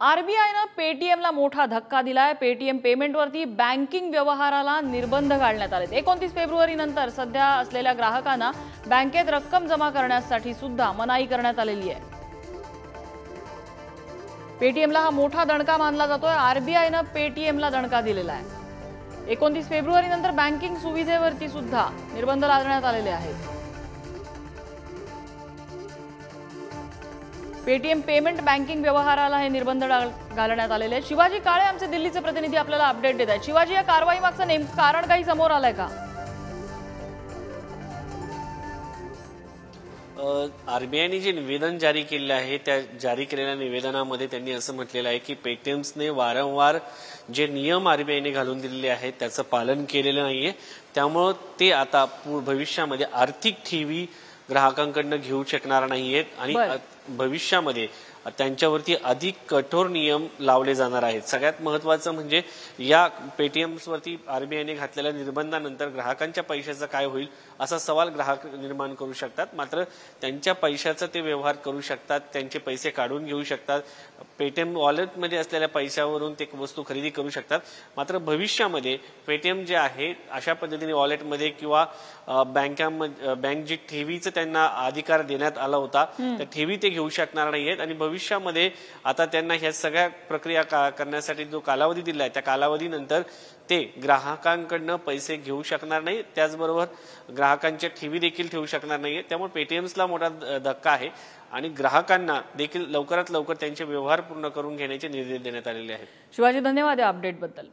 आरबीआयने पेटीएमला मोठा धक्का दिलाय। पेटीएम पेमेंटवरती बँकिंग व्यवहाराला निर्बंध घालण्यात आले। 29 फेब्रुवारी नंतर सध्या असलेल्या ग्राहकांना बँकेत रक्कम जमा करण्यासाठी सुद्धा मनाई करण्यात आलेली आहे। पेटीएमला हा मोठा दणका मानला जातोय। आरबीआयने पेटीएमला दणका दिलेला आहे। 29 फेब्रुवारी नंतर बँकिंग सुविधेवरती सुद्धा निर्बंध लादण्यात आलेले आहेत। पेटीएम पेमेंट बँकिंग व्यवहाराला हे निर्बंध घालण्यात आलेले आहेत। शिवाजी काळे आमचे दिल्लीचे प्रतिनिधी आपल्याला अपडेट देत आहेत। शिवाजी, या कारवाई मागचं नेमकं कारण काही समोर आलंय का? आरबीआयने जे निवेदन जारी केले आहे त्या जारी केलेल्या निवेदनामध्ये त्यांनी असं म्हटलेलं आहे की पेटीएम्सने वारंवार जे नियम आरबीआयने घालून दिलेले आहेत त्याचं पालन केलेलं नाहीये, त्यामुळे ते आता भविष्यामध्ये आर्थिक ठेवी ग्राहकांकडून घेऊ शकणार नाहीयेत आणि भविष्यामध्ये त्यांच्यावरती अधिक कठोर नियम लावले जाणार आहेत। सगळ्यात महत्त्वाचं म्हणजे या पेटीएम्सवरती आरबीआयने घातलेल्या निर्बंधानंतर ग्राहकांच्या पैशाचं काय होईल असा सवाल ग्राहक निर्माण करू शकतात। मात्र त्यांच्या पैशाचा ते व्यवहार करू शकतात, त्यांचे पैसे काढून घेऊ शकतात, पेटीएम वॉलेटमध्ये असलेल्या पैशावरून ते वस्तू खरेदी करू शकतात। मात्र भविष्यामध्ये पेटीएम जे आहे अशा पद्धतीने वॉलेटमध्ये किंवा बँक जी ठेवीचं त्यांना अधिकार देण्यात आला होता त्या ठेवी ते घेऊ शकणार नाहीयेत आणि भविष्यामध्ये आता त्यांना ह्या सगळ्या प्रक्रिया करण्यासाठी जो कालावधी दिलाय त्या कालावधीनंतर ते ग्राहकांकडून पैसे घेऊ शकणार नाही, त्याचबरोबर ग्राहकांच्या ठेवी देखील ठेवू शकणार नाहीये। त्यामुळे पेटीएम्सला मोठा धक्का आहे आणि ग्राहकांना देखील लवकरात लवकर त्यांचे व्यवहार पूर्ण करून घेण्याचे निर्देश देण्यात आलेले आहेत। शिवाजी, धन्यवाद या अपडेट बद्दल।